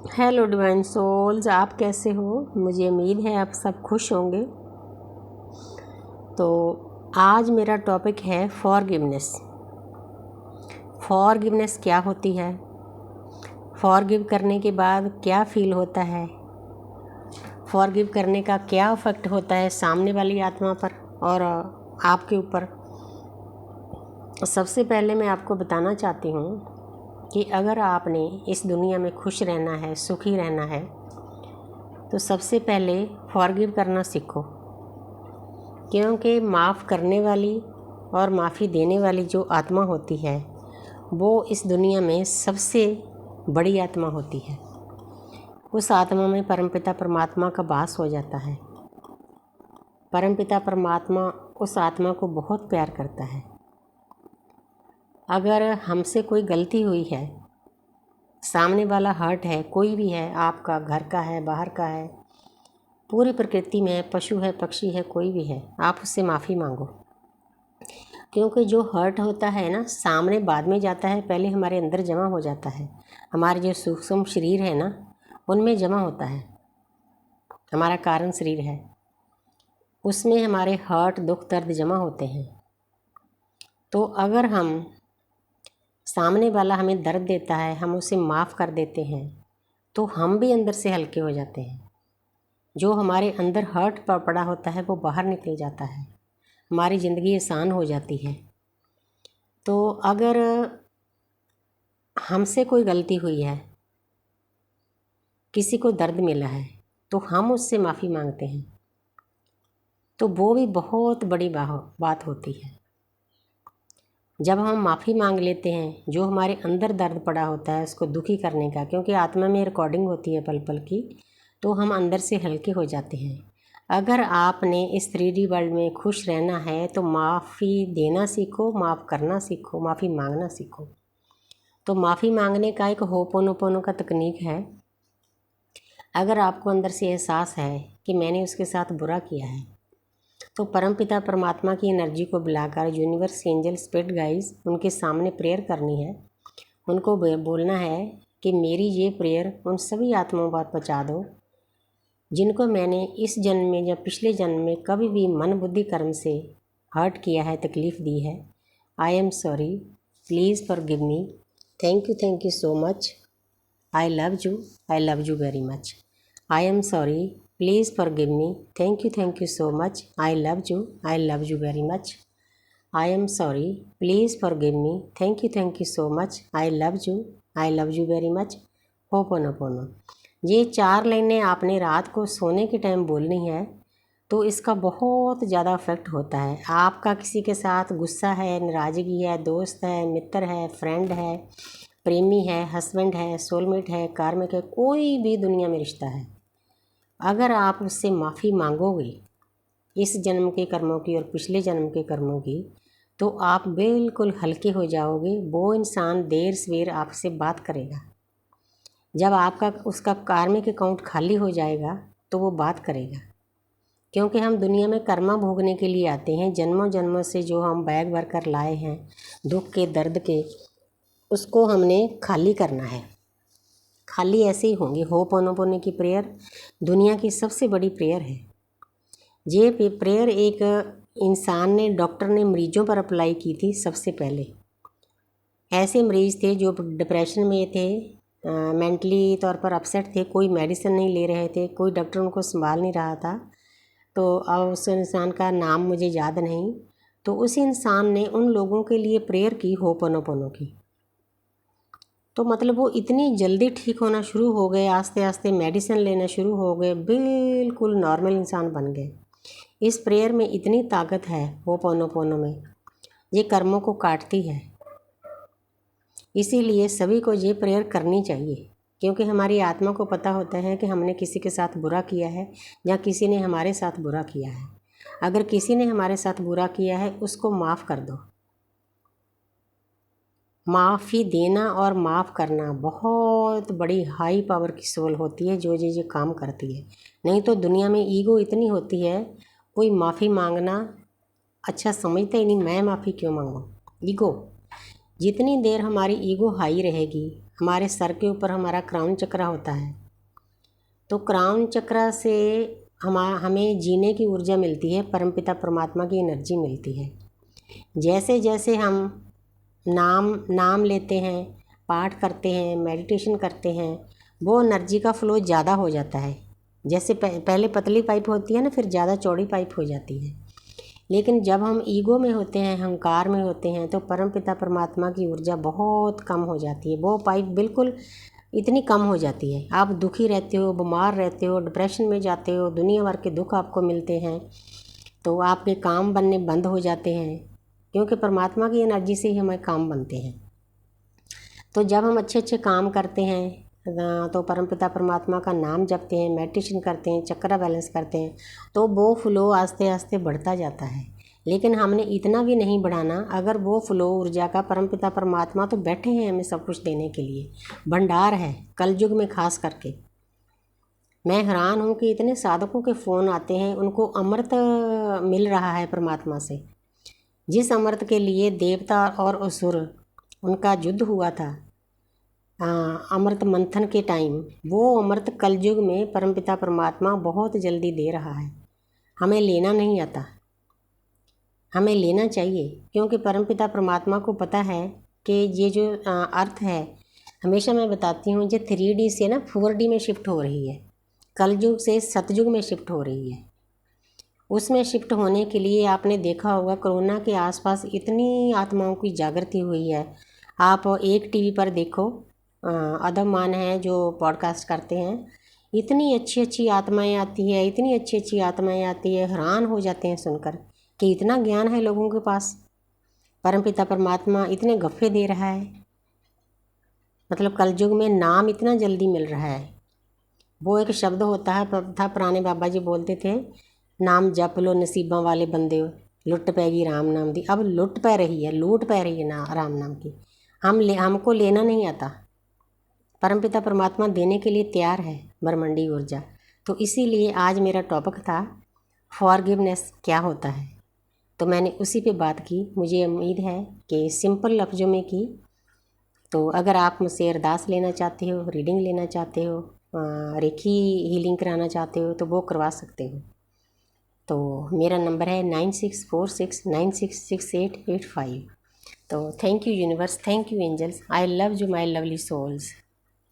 Hello divine souls, आप कैसे हो? मुझे उम्मीद है आप सब खुश होंगे। तो आज मेरा टॉपिक है फॉरगिवनेस। फॉरगिवनेस क्या होती है? फॉरगिव करने के बाद क्या फ़ील होता है? फॉरगिव करने का क्या इफ़ेक्ट होता है सामने वाली आत्मा पर और आपके ऊपर? सबसे पहले मैं आपको बताना चाहती हूँ कि अगर आपने इस दुनिया में खुश रहना है, सुखी रहना है, तो सबसे पहले फॉरगिव करना सीखो। क्योंकि माफ़ करने वाली और माफ़ी देने वाली जो आत्मा होती है वो इस दुनिया में सबसे बड़ी आत्मा होती है। उस आत्मा में परमपिता परमात्मा का वास हो जाता है। परमपिता परमात्मा उस आत्मा को बहुत प्यार करता है। अगर हमसे कोई गलती हुई है, सामने वाला हर्ट है, कोई भी है, आपका घर का है, बाहर का है, पूरी प्रकृति में पशु है, पक्षी है, कोई भी है, आप उससे माफ़ी मांगो। क्योंकि जो हर्ट होता है ना, सामने बाद में जाता है, पहले हमारे अंदर जमा हो जाता है। हमारे जो सूक्ष्म शरीर है ना, उनमें जमा होता है। हमारा कारण शरीर है, उसमें हमारे हर्ट, दुख, दर्द जमा होते हैं। तो अगर हम सामने वाला हमें दर्द देता है, हम उसे माफ़ कर देते हैं, तो हम भी अंदर से हल्के हो जाते हैं। जो हमारे अंदर हर्ट पड़ा होता है वो बाहर निकल जाता है, हमारी ज़िंदगी आसान हो जाती है। तो अगर हमसे कोई गलती हुई है, किसी को दर्द मिला है, तो हम उससे माफ़ी मांगते हैं, तो वो भी बहुत बड़ी बात होती है। जब हम माफ़ी मांग लेते हैं, जो हमारे अंदर दर्द पड़ा होता है उसको दुखी करने का, क्योंकि आत्मा में रिकॉर्डिंग होती है पल पल की, तो हम अंदर से हल्के हो जाते हैं। अगर आपने इस 3D वर्ल्ड में खुश रहना है तो माफ़ी देना सीखो, माफ़ करना सीखो, माफ़ी मांगना सीखो। तो माफ़ी मांगने का एक होपोनोपोनो का तकनीक है। अगर आपको अंदर से एहसास है कि मैंने उसके साथ बुरा किया है, तो परमपिता परमात्मा की एनर्जी को बुलाकर यूनिवर्स, एंजल, स्पिरिट गाइड्स, उनके सामने प्रेयर करनी है। उनको बोलना है कि मेरी ये प्रेयर उन सभी आत्माओं पर पहुँचा दो जिनको मैंने इस जन्म में या पिछले जन्म में कभी भी मन बुद्धि कर्म से हर्ट किया है, तकलीफ़ दी है। I am sorry, please forgive me, thank you so much, I love you very much. I am sorry, please forgive me, thank you so much, I love you very much. I am sorry, please forgive me, thank you so much, I love you very much. Ho'oponopono. ये 4 लाइनें आपने रात को सोने के time बोलनी है, तो इसका बहुत ज़्यादा इफ़ेक्ट होता है। आपका किसी के साथ गुस्सा है, नाराज़गी है, दोस्त है, मित्र है, फ्रेंड है, प्रेमी है, हस्बैंड है, सोलमेट है, कार्मिक है, कोई भी दुनिया में रिश्ता है, अगर आप उससे माफ़ी मांगोगे इस जन्म के कर्मों की और पिछले जन्म के कर्मों की, तो आप बिल्कुल हल्के हो जाओगे। वो इंसान देर सवेर आपसे बात करेगा। जब आपका उसका कार्मिक अकाउंट खाली हो जाएगा तो वो बात करेगा। क्योंकि हम दुनिया में कर्मा भोगने के लिए आते हैं। जन्मों जन्मों से जो हम बैग भर कर लाए हैं दुख के, दर्द के, उसको हमने खाली करना है। खाली ऐसे ही होंगे। होपोनोपोनो की प्रेयर दुनिया की सबसे बड़ी प्रेयर है। ये प्रेयर एक इंसान ने, डॉक्टर ने मरीजों पर अप्लाई की थी सबसे पहले। ऐसे मरीज़ थे जो डिप्रेशन में थे, मेंटली तौर पर अपसेट थे, कोई मेडिसिन नहीं ले रहे थे, कोई डॉक्टर उनको संभाल नहीं रहा था। तो अब उस इंसान का नाम मुझे याद नहीं। तो उस इंसान ने उन लोगों के लिए प्रेयर की होपोनोपोनो की। तो मतलब वो इतनी जल्दी ठीक होना शुरू हो गए, आस्ते आस्ते मेडिसिन लेना शुरू हो गए, बिल्कुल नॉर्मल इंसान बन गए। इस प्रेयर में इतनी ताकत है होपोनोपोनो में, ये कर्मों को काटती है। इसीलिए सभी को ये प्रेयर करनी चाहिए। क्योंकि हमारी आत्मा को पता होता है कि हमने किसी के साथ बुरा किया है या किसी ने हमारे साथ बुरा किया है। अगर किसी ने हमारे साथ बुरा किया है, उसको माफ़ कर दो। माफ़ी देना और माफ़ करना बहुत बड़ी हाई पावर की सोल होती है जो ये काम करती है। नहीं तो दुनिया में ईगो इतनी होती है, कोई माफ़ी मांगना अच्छा समझता ही नहीं। मैं माफ़ी क्यों मांगूँ? ईगो। जितनी देर हमारी ईगो हाई रहेगी, हमारे सर के ऊपर हमारा क्राउन चक्र होता है। तो क्राउन चक्र से हमें जीने की ऊर्जा मिलती है, परमपिता परमात्मा की एनर्जी मिलती है। जैसे जैसे हम नाम लेते हैं, पाठ करते हैं, मेडिटेशन करते हैं, वो एनर्जी का फ्लो ज़्यादा हो जाता है। जैसे पहले पतली पाइप होती है ना, फिर ज़्यादा चौड़ी पाइप हो जाती है। लेकिन जब हम ईगो में होते हैं, अहंकार में होते हैं, तो परमपिता परमात्मा की ऊर्जा बहुत कम हो जाती है। वो पाइप बिल्कुल इतनी कम हो जाती है। आप दुखी रहते हो, बीमार रहते हो, डिप्रेशन में जाते हो, दुनिया भर के दुख आपको मिलते हैं, तो आपके काम बनने बंद हो जाते हैं, क्योंकि परमात्मा की एनर्जी से ही हमारे काम बनते हैं। तो जब हम अच्छे अच्छे काम करते हैं, तो परमपिता परमात्मा का नाम जपते हैं, मेडिटेशन करते हैं, चक्र बैलेंस करते हैं, तो वो फ्लो आस्ते आस्ते बढ़ता जाता है। लेकिन हमने इतना भी नहीं बढ़ाना। अगर वो फ्लो ऊर्जा का, परमपिता परमात्मा तो बैठे हैं हमें सब कुछ देने के लिए, भंडार है कलयुग में खास करके। मैं हैरान हूँ कि इतने साधकों के फ़ोन आते हैं, उनको अमृत मिल रहा है परमात्मा से। जिस अमृत के लिए देवता और असुर उनका युद्ध हुआ था, अमृत मंथन के टाइम, वो अमृत कलयुग में परमपिता परमात्मा बहुत जल्दी दे रहा है। हमें लेना नहीं आता, हमें लेना चाहिए, क्योंकि परमपिता परमात्मा को पता है कि ये जो अर्थ है, हमेशा मैं बताती हूँ, जो 3D से ना 4D में शिफ्ट हो रही है, कलयुग से सतयुग में शिफ्ट हो रही है। उसमें शिफ्ट होने के लिए आपने देखा होगा कोरोना के आसपास इतनी आत्माओं की जागृति हुई है। आप एक टीवी पर देखो, अदम मान है जो पॉडकास्ट करते हैं, इतनी अच्छी अच्छी आत्माएं आती है, इतनी अच्छी अच्छी आत्माएं आती है, हैरान हो जाते हैं सुनकर कि इतना ज्ञान है लोगों के पास। परमपिता परमात्मा इतने गफ़े दे रहा है, मतलब कलयुग में नाम इतना जल्दी मिल रहा है। वो एक शब्द होता है था, पुराने बाबा जी बोलते थे, नाम जप लो नसीबा वाले बंदे, लुट पैगी राम नाम दी। अब लुट पै रही है, लूट पै रही है ना राम नाम की। हमको लेना नहीं आता, परमपिता परमात्मा देने के लिए तैयार है ब्रह्मांडी ऊर्जा। तो इसीलिए आज मेरा टॉपिक था फॉरगिवनेस क्या होता है, तो मैंने उसी पे बात की। मुझे उम्मीद है कि सिंपल लफ्ज़ों में की। तो अगर आप मुझसे अरदास लेना चाहते हो, रीडिंग लेना चाहते हो, रेखी हीलिंग कराना चाहते हो, तो वो करवा सकते हो। तो मेरा नंबर है 9646966885। तो thank you universe, thank you angels, I love you my lovely souls.